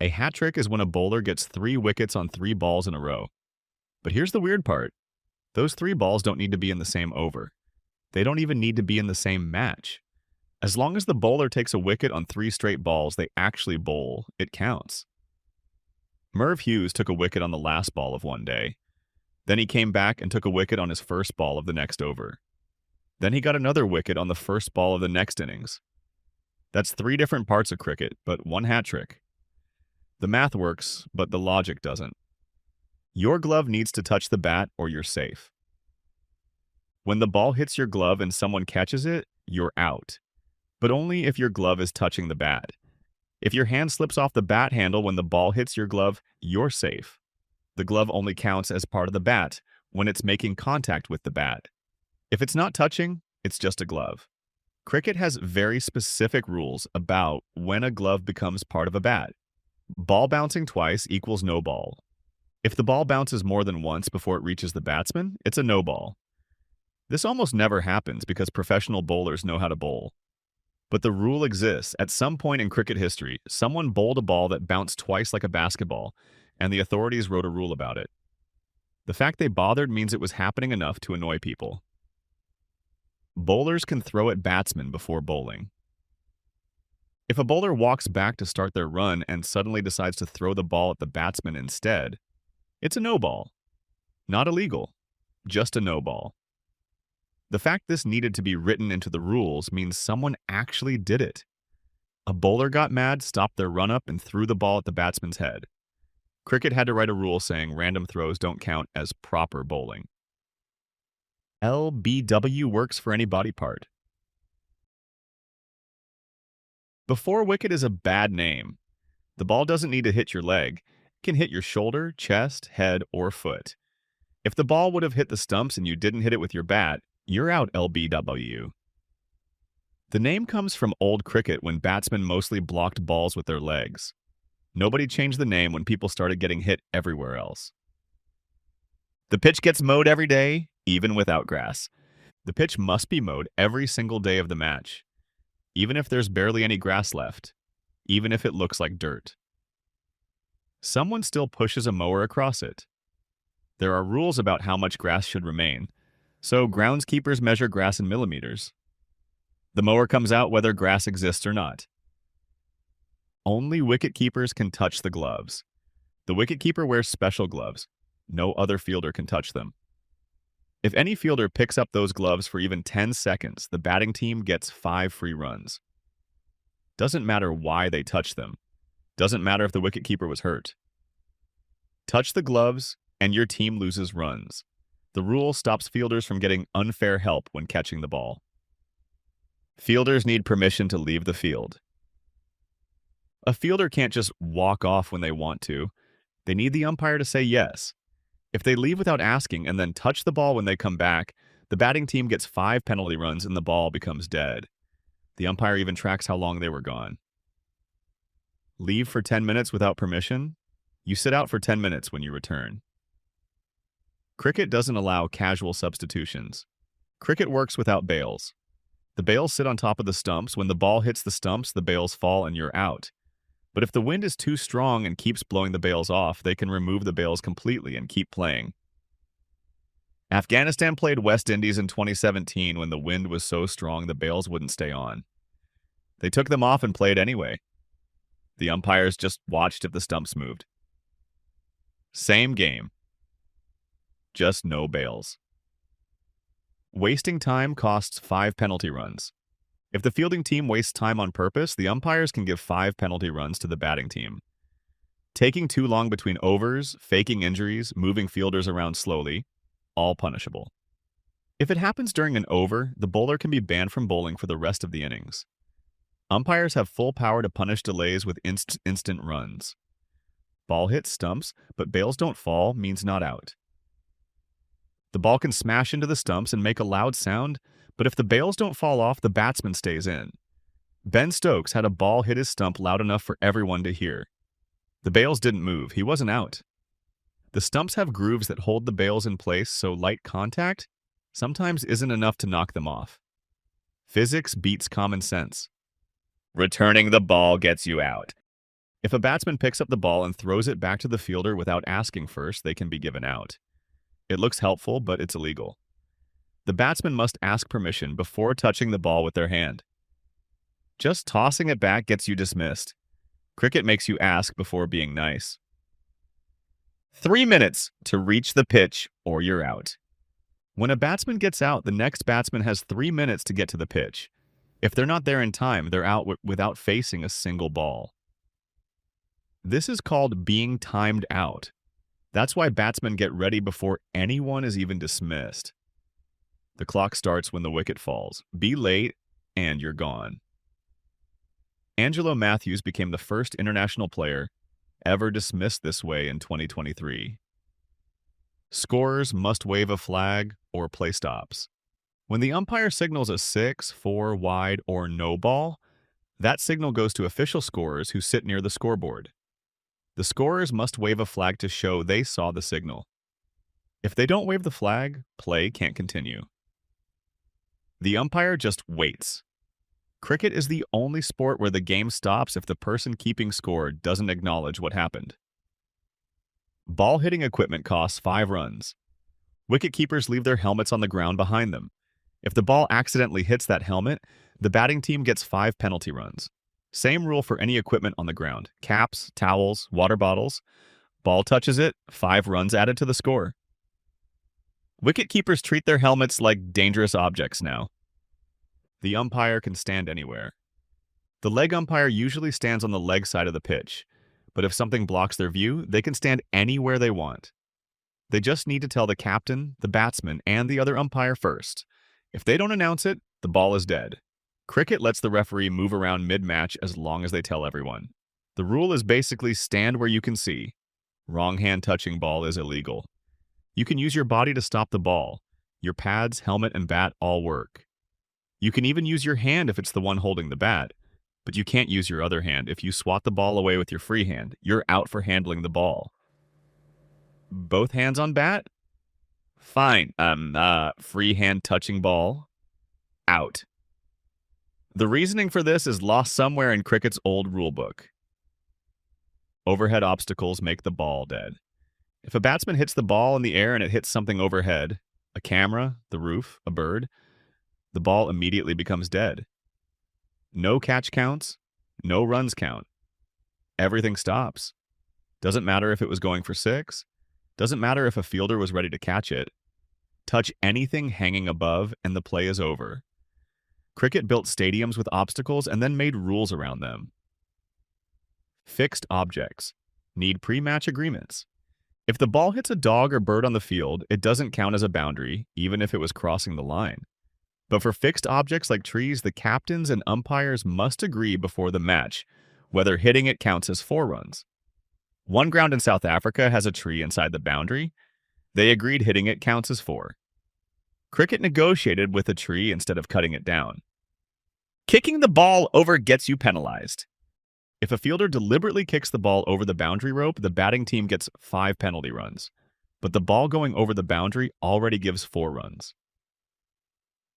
A hat trick is when a bowler gets 3 wickets on 3 balls in a row. But here's the weird part. Those 3 balls don't need to be in the same over. They don't even need to be in the same match. As long as the bowler takes a wicket on 3 straight balls they actually bowl, it counts. Merv Hughes took a wicket on the last ball of one day. Then he came back and took a wicket on his first ball of the next over. Then he got another wicket on the first ball of the next innings. That's 3 different parts of cricket, but 1 hat trick. The math works, but the logic doesn't. Your glove needs to touch the bat or you're safe. When the ball hits your glove and someone catches it, you're out. But only if your glove is touching the bat. If your hand slips off the bat handle when the ball hits your glove, you're safe. The glove only counts as part of the bat when it's making contact with the bat. If it's not touching, it's just a glove. Cricket has very specific rules about when a glove becomes part of a bat. Ball bouncing twice equals no ball. If the ball bounces more than once before it reaches the batsman, it's a no ball. This almost never happens because professional bowlers know how to bowl. But the rule exists. At some point in cricket history, someone bowled a ball that bounced twice like a basketball, and the authorities wrote a rule about it. The fact they bothered means it was happening enough to annoy people. Bowlers can throw at batsmen before bowling. If a bowler walks back to start their run and suddenly decides to throw the ball at the batsman instead, it's a no ball. Not illegal, just a no ball. The fact this needed to be written into the rules means someone actually did it. A bowler got mad, stopped their run-up, and threw the ball at the batsman's head. Cricket had to write a rule saying random throws don't count as proper bowling. LBW works for any body part. Before wicket is a bad name. The ball doesn't need to hit your leg. It can hit your shoulder, chest, head, or foot. If the ball would have hit the stumps and you didn't hit it with your bat, you're out, LBW. The name comes from old cricket when batsmen mostly blocked balls with their legs. Nobody changed the name when people started getting hit everywhere else. The pitch gets mowed every day, even without grass. The pitch must be mowed every single day of the match, even if there's barely any grass left, even if it looks like dirt. Someone still pushes a mower across it. There are rules about how much grass should remain, so groundskeepers measure grass in millimeters. The mower comes out whether grass exists or not. Only wicket-keepers can touch the gloves. The wicket-keeper wears special gloves. No other fielder can touch them. If any fielder picks up those gloves for even 10 seconds, the batting team gets 5 free runs. Doesn't matter why they touch them. Doesn't matter if the wicket-keeper was hurt. Touch the gloves, and your team loses runs. The rule stops fielders from getting unfair help when catching the ball. Fielders need permission to leave the field. A fielder can't just walk off when they want to. They need the umpire to say yes. If they leave without asking and then touch the ball when they come back, the batting team gets 5 penalty runs and the ball becomes dead. The umpire even tracks how long they were gone. Leave for 10 minutes without permission? You sit out for 10 minutes when you return. Cricket doesn't allow casual substitutions. Cricket works without bails. The bails sit on top of the stumps. When the ball hits the stumps, the bails fall and you're out. But if the wind is too strong and keeps blowing the bails off, they can remove the bails completely and keep playing. Afghanistan played West Indies in 2017 when the wind was so strong the bails wouldn't stay on. They took them off and played anyway. The umpires just watched if the stumps moved. Same game. Just no bails. Wasting time costs 5 penalty runs. If the fielding team wastes time on purpose, the umpires can give 5 penalty runs to the batting team. Taking too long between overs, faking injuries, moving fielders around slowly, all punishable. If it happens during an over, the bowler can be banned from bowling for the rest of the innings. Umpires have full power to punish delays with instant runs. Ball hits stumps, but bails don't fall means not out. The ball can smash into the stumps and make a loud sound, but if the bails don't fall off, the batsman stays in. Ben Stokes had a ball hit his stump loud enough for everyone to hear. The bails didn't move. He wasn't out. The stumps have grooves that hold the bails in place, so light contact sometimes isn't enough to knock them off. Physics beats common sense. Returning the ball gets you out. If a batsman picks up the ball and throws it back to the fielder without asking first, they can be given out. It looks helpful, but it's illegal. The batsman must ask permission before touching the ball with their hand. Just tossing it back gets you dismissed. Cricket makes you ask before being nice. 3 minutes to reach the pitch or you're out. When a batsman gets out, the next batsman has 3 minutes to get to the pitch. If they're not there in time, they're out without facing a single ball. This is called being timed out. That's why batsmen get ready before anyone is even dismissed. The clock starts when the wicket falls. Be late, and you're gone. Angelo Matthews became the first international player ever dismissed this way in 2023. Scorers must wave a flag or play stops. When the umpire signals a 6, 4, wide, or no ball, that signal goes to official scorers who sit near the scoreboard. The scorers must wave a flag to show they saw the signal. If they don't wave the flag, play can't continue. The umpire just waits. Cricket is the only sport where the game stops if the person keeping score doesn't acknowledge what happened. Ball hitting equipment costs 5 runs. Wicket keepers leave their helmets on the ground behind them. If the ball accidentally hits that helmet, the batting team gets 5 penalty runs. Same rule for any equipment on the ground. Caps, towels, water bottles. Ball touches it, 5 runs added to the score. Wicket keepers treat their helmets like dangerous objects now. The umpire can stand anywhere. The leg umpire usually stands on the leg side of the pitch, but if something blocks their view, they can stand anywhere they want. They just need to tell the captain, the batsman, and the other umpire first. If they don't announce it, the ball is dead. Cricket lets the referee move around mid-match as long as they tell everyone. The rule is basically stand where you can see. Wrong hand touching ball is illegal. You can use your body to stop the ball. Your pads, helmet, and bat all work. You can even use your hand if it's the one holding the bat, but you can't use your other hand. If you swat the ball away with your free hand, you're out for handling the ball. Both hands on bat? Fine. Free hand touching ball? Out. The reasoning for this is lost somewhere in cricket's old rulebook. Overhead obstacles make the ball dead. If a batsman hits the ball in the air and it hits something overhead, a camera, the roof, a bird, the ball immediately becomes dead. No catch counts, no runs count. Everything stops. Doesn't matter if it was going for 6. Doesn't matter if a fielder was ready to catch it. Touch anything hanging above and the play is over. Cricket built stadiums with obstacles and then made rules around them. Fixed objects need pre-match agreements. If the ball hits a dog or bird on the field, it doesn't count as a boundary, even if it was crossing the line. But for fixed objects like trees, the captains and umpires must agree before the match whether hitting it counts as 4 runs. One ground in South Africa has a tree inside the boundary. They agreed hitting it counts as 4. Cricket negotiated with a tree instead of cutting it down. Kicking the ball over gets you penalized. If a fielder deliberately kicks the ball over the boundary rope, the batting team gets 5 penalty runs. But the ball going over the boundary already gives 4 runs.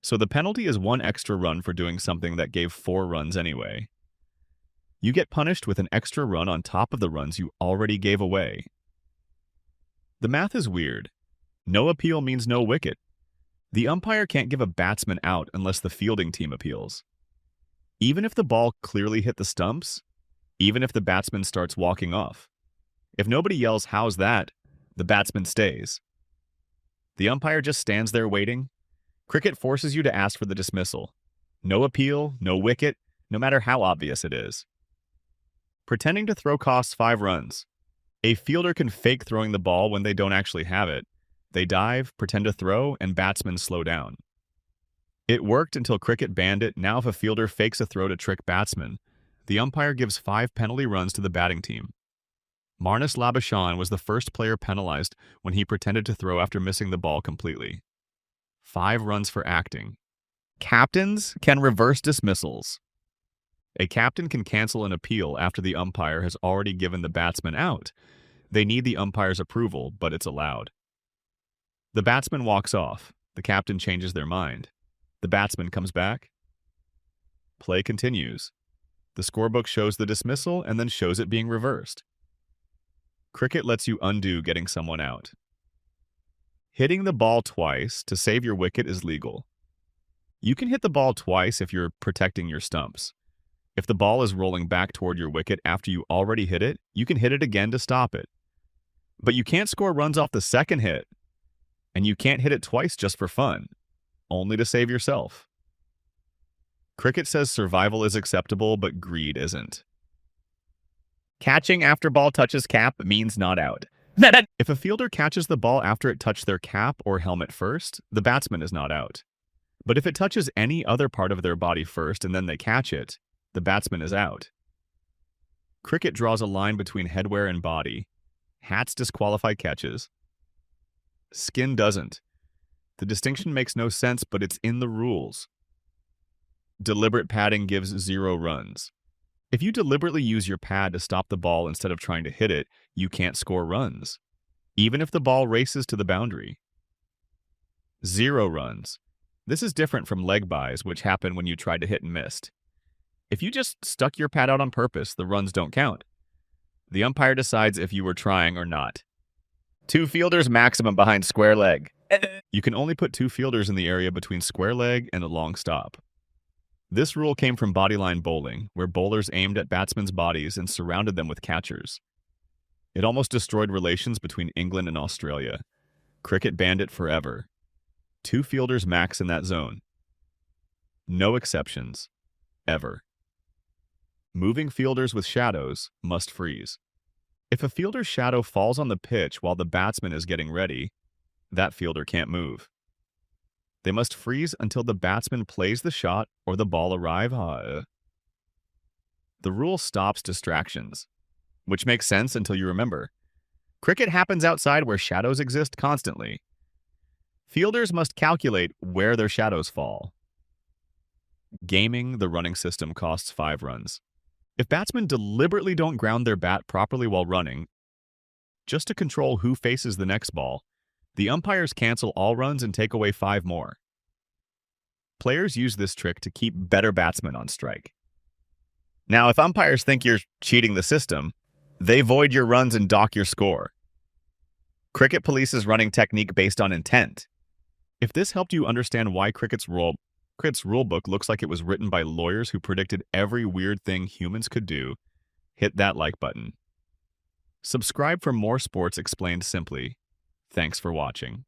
So the penalty is 1 extra run for doing something that gave 4 runs anyway. You get punished with an extra run on top of the runs you already gave away. The math is weird. No appeal means no wicket. The umpire can't give a batsman out unless the fielding team appeals. Even if the ball clearly hit the stumps, even if the batsman starts walking off. If nobody yells, "How's that?" the batsman stays. The umpire just stands there waiting. Cricket forces you to ask for the dismissal. No appeal, no wicket, no matter how obvious it is. Pretending to throw costs 5 runs. A fielder can fake throwing the ball when they don't actually have it. They dive, pretend to throw, and batsmen slow down. It worked until cricket banned it. Now if a fielder fakes a throw to trick batsmen, the umpire gives 5 penalty runs to the batting team. Marnus Labuschagne was the first player penalized when he pretended to throw after missing the ball completely. 5 runs for acting. Captains can reverse dismissals. A captain can cancel an appeal after the umpire has already given the batsman out. They need the umpire's approval, but it's allowed. The batsman walks off. The captain changes their mind. The batsman comes back. Play continues. The The scorebook shows the dismissal and then shows it being reversed. Cricket lets you undo getting someone out. Hitting the ball twice to save your wicket is legal. You can hit the ball twice if you're protecting your stumps. If the ball is rolling back toward your wicket after you already hit it, you can hit it again to stop it. But you can't score runs off the second hit. And you can't hit it twice just for fun, only to save yourself. Cricket says survival is acceptable, but greed isn't. Catching after ball touches cap means not out. If a fielder catches the ball after it touched their cap or helmet first, the batsman is not out. But if it touches any other part of their body first and then they catch it, the batsman is out. Cricket draws a line between headwear and body. Hats disqualify catches. Skin doesn't. The distinction makes no sense, but it's in the rules. Deliberate padding gives 0 runs. If you deliberately use your pad to stop the ball instead of trying to hit it, you can't score runs, even if the ball races to the boundary. 0 runs. This is different from leg byes, which happen when you tried to hit and missed. If you just stuck your pad out on purpose, the runs don't count. The umpire decides if you were trying or not. 2 fielders maximum behind square leg. You can only put 2 fielders in the area between square leg and a long stop. This rule came from bodyline bowling, where bowlers aimed at batsmen's bodies and surrounded them with catchers. It almost destroyed relations between England and Australia. Cricket banned it forever. 2 fielders max in that zone. No exceptions. Ever. Moving fielders with shadows must freeze. If a fielder's shadow falls on the pitch while the batsman is getting ready, that fielder can't move. They must freeze until the batsman plays the shot or the ball arrive. The rule stops distractions, which makes sense until you remember. Cricket happens outside where shadows exist constantly. Fielders must calculate where their shadows fall. Gaming the running system costs 5 runs. If batsmen deliberately don't ground their bat properly while running, just to control who faces the next ball, the umpires cancel all runs and take away 5 more. Players use this trick to keep better batsmen on strike. Now, if umpires think you're cheating the system, they void your runs and dock your score. Cricket polices running technique based on intent. If this helped you understand why Cricket's rulebook looks like it was written by lawyers who predicted every weird thing humans could do, hit that like button. Subscribe for more sports explained simply. Thanks for watching.